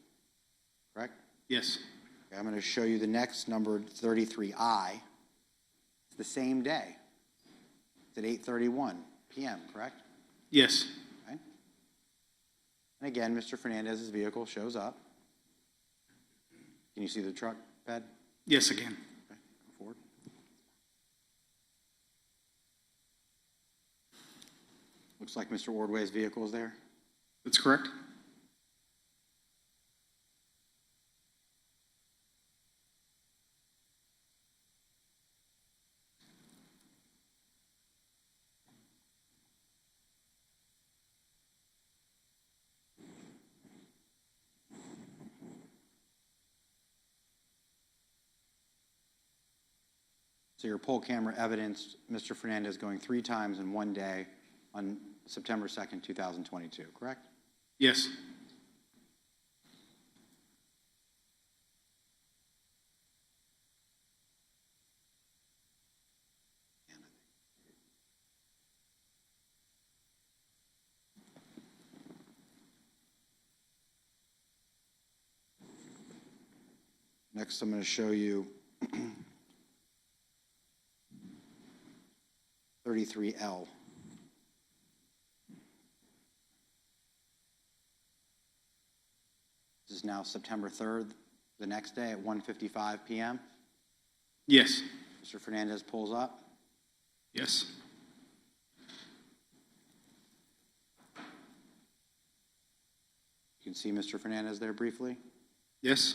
correct? Yes. Okay, I'm going to show you the next numbered 33I. It's the same day. It's at 8:31 p.m., correct? Yes. Okay. And again, Mr. Fernandez's vehicle shows up. Can you see the truck bed? Yes, again. Okay, go forward. Looks like Mr. Ordway's vehicle is there. That's correct. So your poll camera evidenced Mr. Fernandez going 3 times in one day on September 2nd, 2022, correct? Yes. Next, I'm going to show you 33L. This is now September 3rd, the next day at 1:55 p.m. Yes. Mr. Fernandez pulls up. Yes. You can see Mr. Fernandez there briefly. Yes.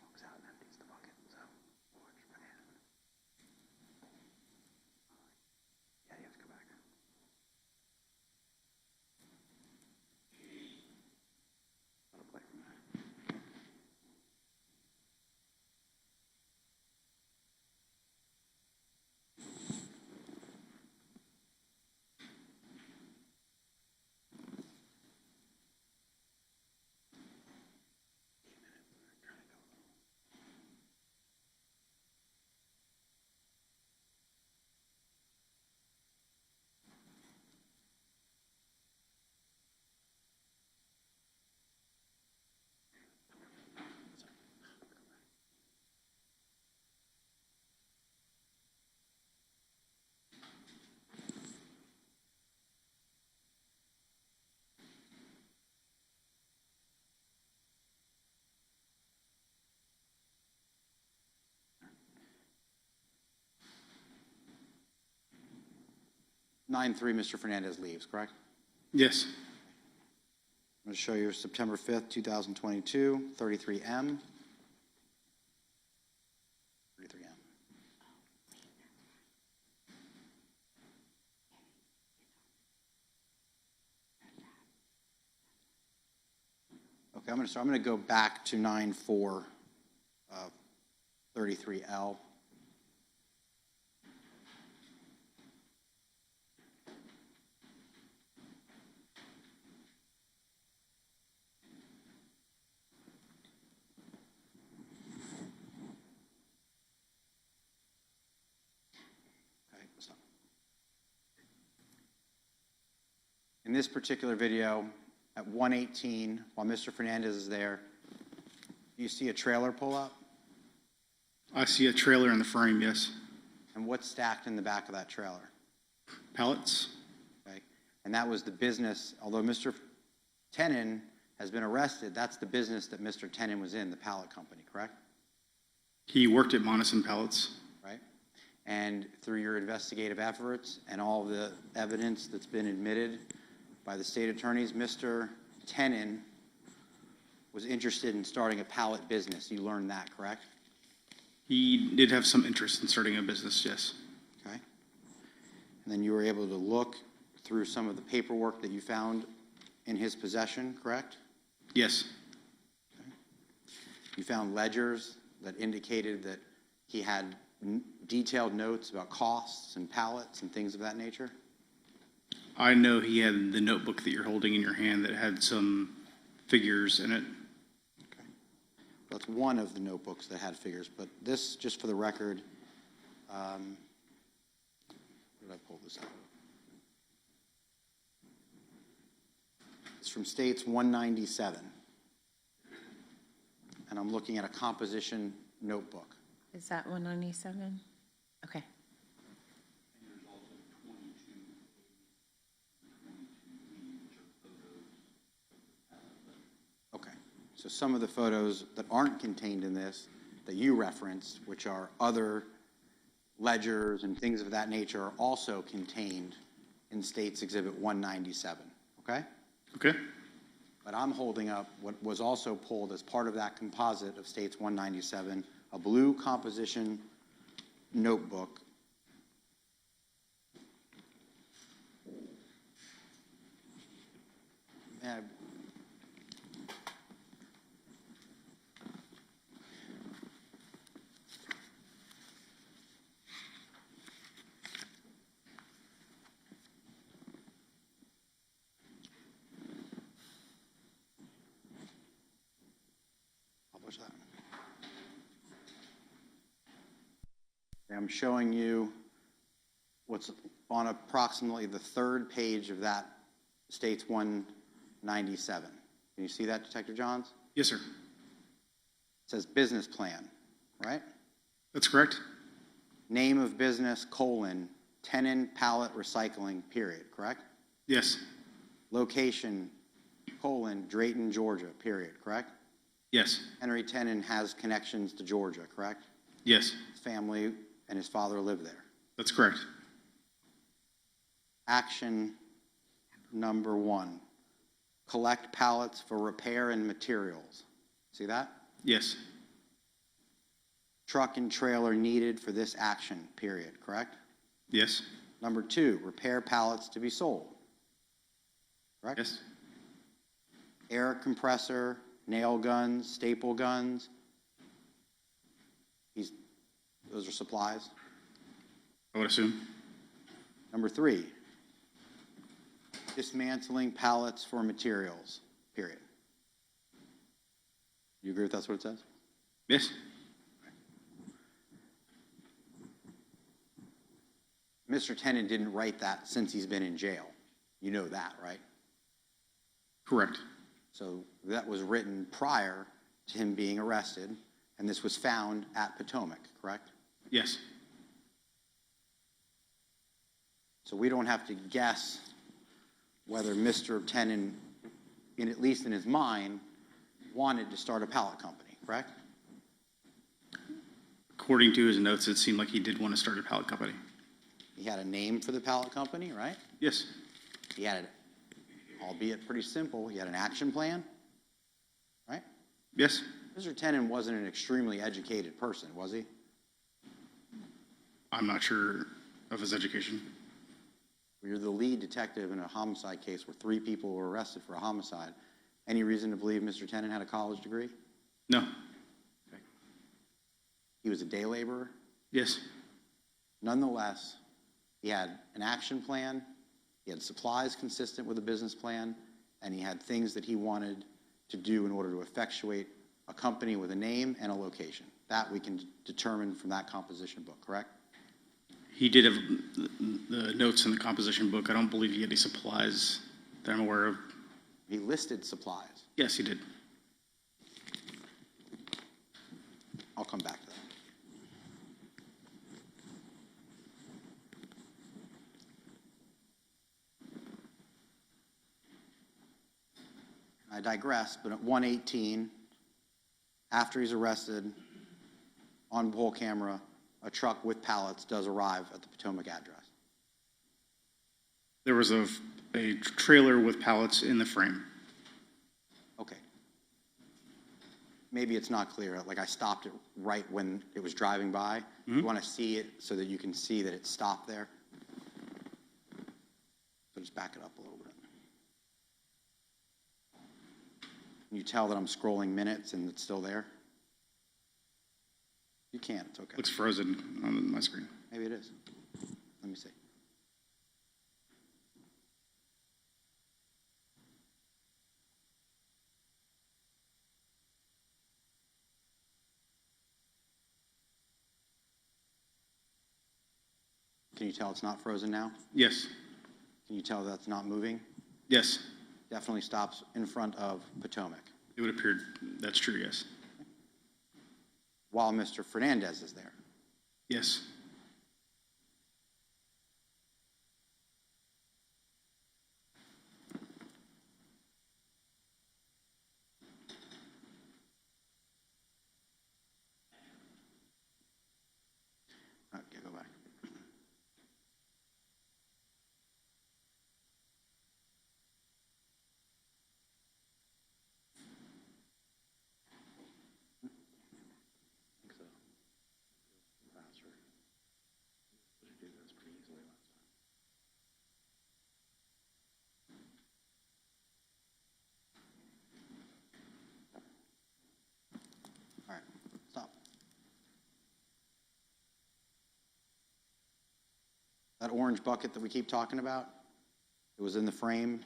Walks out and empties the bucket, so watch my hand. Yeah, you have to go back. I'll play from there. Nine three, Mr. Fernandez leaves, correct? Yes. I'm going to show you September 5th, 2022, 33M. 33M. Okay, I'm going to go back to 9/4, 33L. Okay, stop. In this particular video, at 1:18, while Mr. Fernandez is there, you see a trailer pull up? I see a trailer in the frame, yes. And what's stacked in the back of that trailer? Pallets? Okay? And that was the business, although Mr. Tenon has been arrested, that's the business that Mr. Tenon was in, the pallet company, correct? He worked at Monison Pallets. Right? And through your investigative efforts and all the evidence that's been admitted by the state attorneys, Mr. Tenon was interested in starting a pallet business. You learned that, correct? He did have some interest in starting a business, yes. Okay. And then you were able to look through some of the paperwork that you found in his possession, correct? Yes. Okay. You found ledgers that indicated that he had detailed notes about costs and pallets and things of that nature? I know he had the notebook that you're holding in your hand that had some figures in it. Okay. That's one of the notebooks that had figures, but this, just for the record, where did I pull this out? It's from States 197. And I'm looking at a composition notebook. Is that 197? Okay. Okay, so some of the photos that aren't contained in this, that you referenced, which are other ledgers and things of that nature, are also contained in States Exhibit 197, okay? Okay? But I'm holding up what was also pulled as part of that composite of States 197, a blue composition notebook. Yeah. Publish that. I'm showing you what's on approximately the third page of that States 197. Can you see that, Detective Johns? Yes, sir. It says business plan, right? That's correct. Name of business, colon, Tenon Pallet Recycling, period, correct? Yes. Location, colon, Drayton, Georgia, period, correct? Yes. Henry Tenon has connections to Georgia, correct? Yes. His family and his father live there. That's correct. Action number 1, collect pallets for repair and materials. See that? Yes. Truck and trailer needed for this action, period, correct? Yes. Number 2, repair pallets to be sold. Correct? Yes. Air compressor, nail guns, staple guns. Those are supplies. I would assume. Number 3, dismantling pallets for materials, period. You agree with that's what it says? Yes. Mr. Tenon didn't write that since he's been in jail. You know that, right? Correct. So that was written prior to him being arrested, and this was found at Potomac, correct? Yes. So we don't have to guess whether Mr. Tenon, at least in his mind, wanted to start a pallet company, correct? According to his notes, it seemed like he did want to start a pallet company. He had a name for the pallet company, right? Yes. He had it, albeit pretty simple, he had an action plan, right? Yes. Mr. Tenon wasn't an extremely educated person, was he? I'm not sure of his education. You're the lead detective in a homicide case where 3 people were arrested for a homicide. Any reason to believe Mr. Tenon had a college degree? No. Okay. He was a day laborer? Yes. Nonetheless, he had an action plan, he had supplies consistent with a business plan, and he had things that he wanted to do in order to effectuate a company with a name and a location. That we can determine from that composition book, correct? He did have the notes in the composition book. I don't believe he had any supplies that I'm aware of. He listed supplies. Yes, he did. I'll come back to that. I digress, but at 1:18, after he's arrested, on poll camera, a truck with pallets does arrive at the Potomac address. There was a trailer with pallets in the frame. Okay. Maybe it's not clear. Like I stopped it right when it was driving by. You want to see it so that you can see that it stopped there? So just back it up a little bit. Can you tell that I'm scrolling minutes and it's still there? You can, it's okay. Looks frozen on my screen. Maybe it is. Let me see. Can you tell it's not frozen now? Yes. Can you tell that's not moving? Yes. Definitely stops in front of Potomac It would appear that's true, yes. while Mr. Fernandez is there. Yes. Okay, go back. That orange bucket that we keep talking about, it was in the frame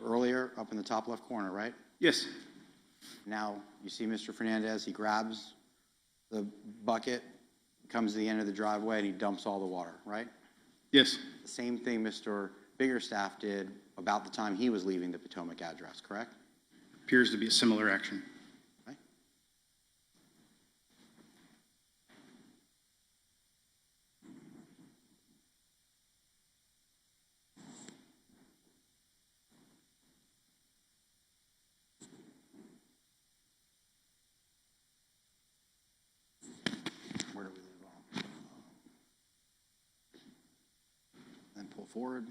earlier, up in the top left corner, right? Yes. Now, you see Mr. Fernandez, he grabs the bucket, comes to the end of the driveway, and he dumps all the water, right? Yes. The same thing Mr. Biggerstaff did about the time he was leaving the Potomac address, correct? Appears to be a similar action. Right? Where do we leave off? Then pull forward.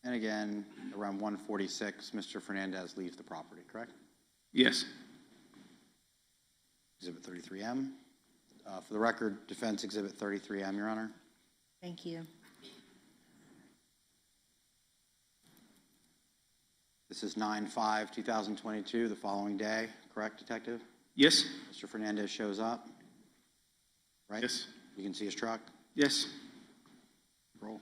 And again, around 1:46, Mr. Fernandez leaves the property, correct? Yes. Exhibit 33M. For the record, Defense Exhibit 33M, Your Honor. Thank you. This is 9/5/2022, the following day, correct, Detective? Yes. Mr. Fernandez shows up, right? Yes. You can see his truck. Yes. Roll.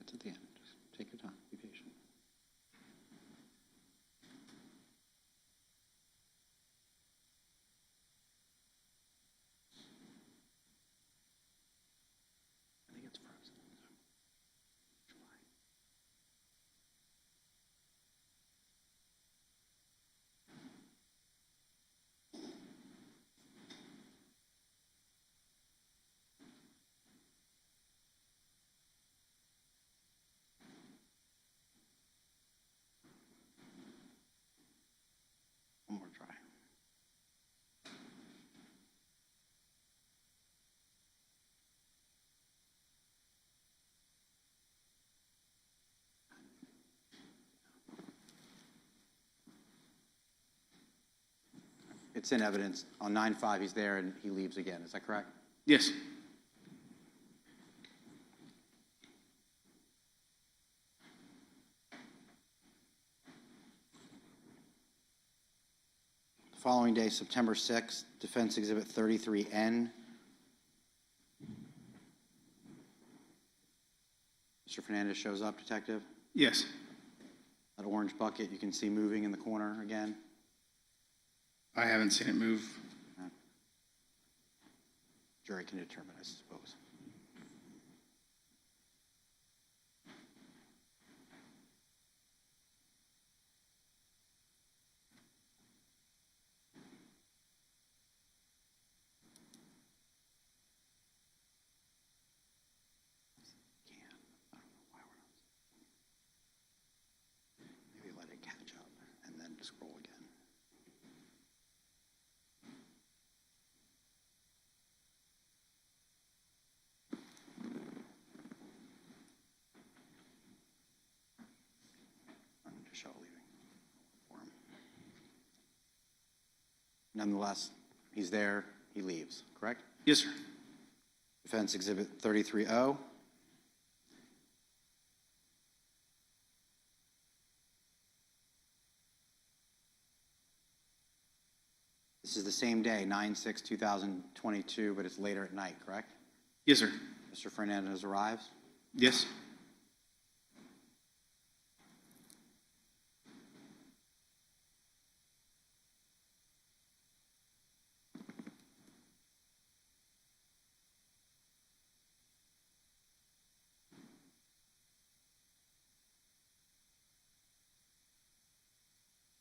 It's at the end. Just take your time. Be patient. I think it's frozen. Try. One more try. It's in evidence. On 9/5, he's there and he leaves again. Is that correct? Yes. The following day, September 6th, Defense Exhibit 33N. Mr. Fernandez shows up, Detective. Yes. That orange bucket you can see moving in the corner again. I haven't seen it move. Jury can determine, I suppose. Can. I don't know why we're not. Maybe let it catch up and then scroll again. I'm just show leaving for him. Nonetheless, he's there, he leaves, correct? Yes, sir. Defense Exhibit 33O. This is the same day, 9/6/2022, but it's later at night, correct? Yes, sir. Mr. Fernandez arrives. Yes.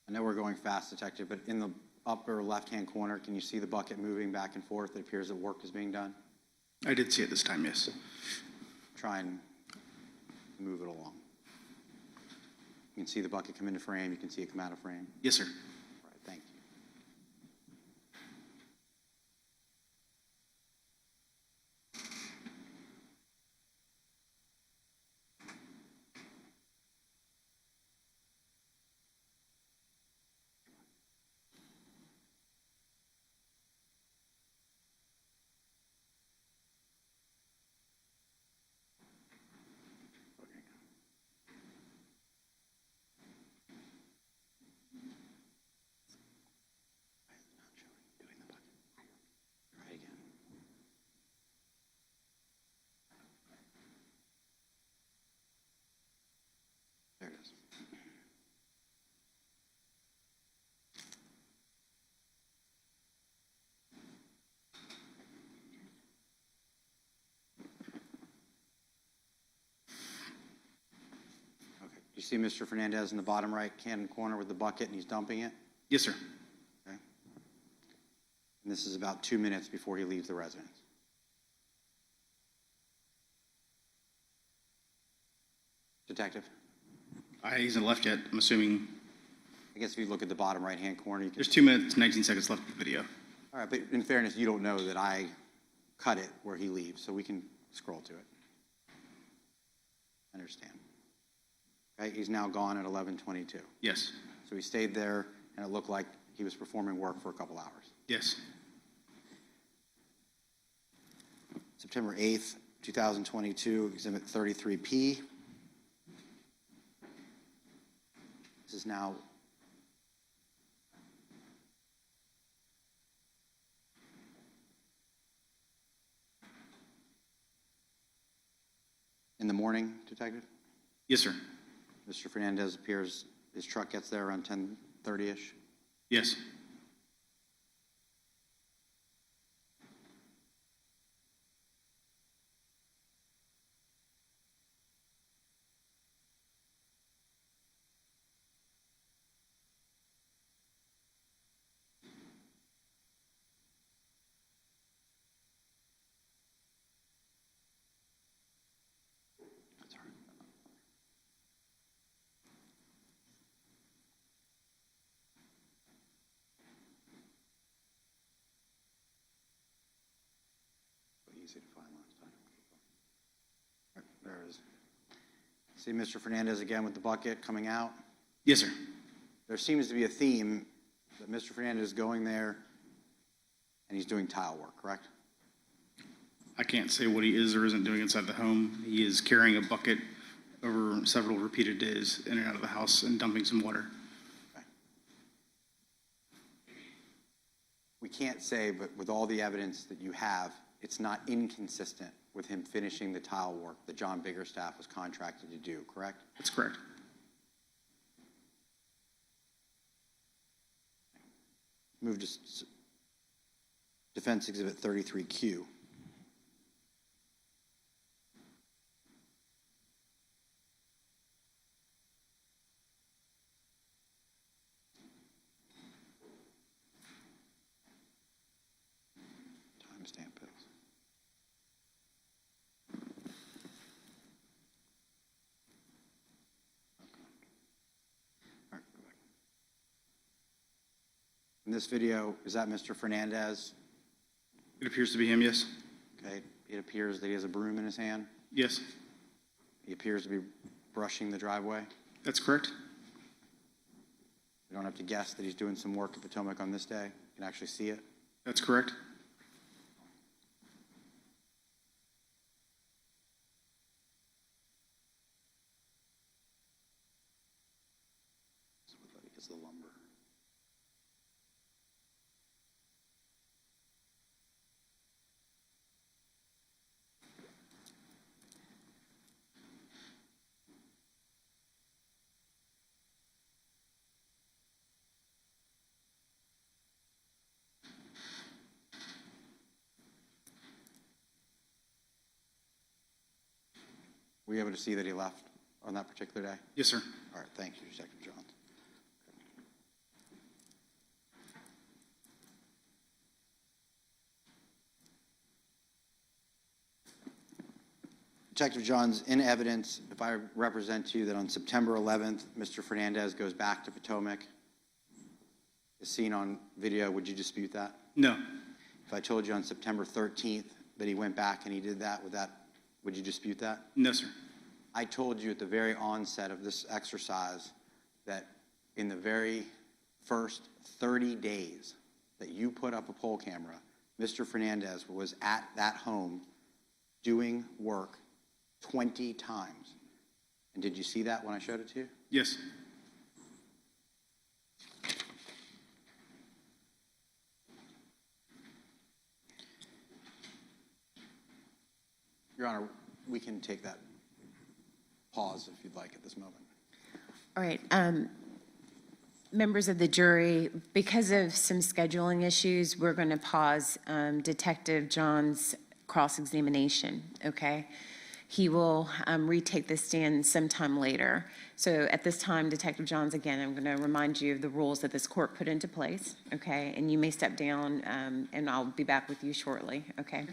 I know we're going fast, Detective, but in the upper left-hand corner, can you see the bucket moving back and forth? It appears that work is being done. I did see it this time, yes. Try and move it along. You can see the bucket come into frame. You can see it come out of frame. Yes, sir. All right, thank you. see Mr. Fernandez in the bottom right-hand corner with the bucket, and he's dumping it? Yes, sir. Okay. And this is about 2 minutes before he leaves the residence. Detective? He hasn't left yet. I'm assuming I guess if you look at the bottom right-hand corner, you can... there's 2 minutes, 19 seconds left of the video. All right, but in fairness, you don't know that I cut it where he leaves, so we can scroll to it. Understand. Okay, he's now gone at 11:22. Yes. So he stayed there, and it looked like he was performing work for a couple hours. Yes. September 8th, 2022, Exhibit 33P. This is now in the morning, Detective. Yes, sir. Mr. Fernandez appears, his truck gets there around 10:30-ish. Yes. That's all right. Easy to find last time. All right, there it is. See Mr. Fernandez again with the bucket coming out. Yes, sir. There seems to be a theme that Mr. Fernandez is going there and he's doing tile work, correct? I can't say what he is or isn't doing inside the home. He is carrying a bucket over several repeated days in and out of the house and dumping some water. Okay. We can't say, but with all the evidence that you have, it's not inconsistent with him finishing the tile work that John Biggerstaff was contracted to do, correct? That's correct. Move to Defense Exhibit 33Q. Timestamp bills. All right, go back. In this video, is that Mr. Fernandez? It appears to be him, yes. Okay, it appears that he has a broom in his hand. Yes, He appears to be brushing the driveway. that's correct. We don't have to guess that he's doing some work at Potomac on this day. You can actually see it. That's correct. This is the lumber. Were you able to see that he left on that particular day? Yes, sir. All right, thank you, Detective Johns. Detective Johns, in evidence, if I represent to you that on September 11th, Mr. Fernandez goes back to Potomac, is seen on video, would you dispute that? No. If I told you on September 13th that he went back and he did that, would you dispute that? No, sir. I told you at the very onset of this exercise that in the very first 30 days that you put up a poll camera, Mr. Fernandez was at that home doing work 20 times. And did you see that when I showed it to you? Yes. Your Honor, we can take that pause if you'd like at this moment. All right. Members of the jury, because of some scheduling issues, we're going to pause Detective John's cross-examination, okay? He will retake the stand sometime later. So at this time, Detective Johns, again, I'm going to remind you of the rules that this court put into place, okay? And you may step down, and I'll be back with you shortly, okay?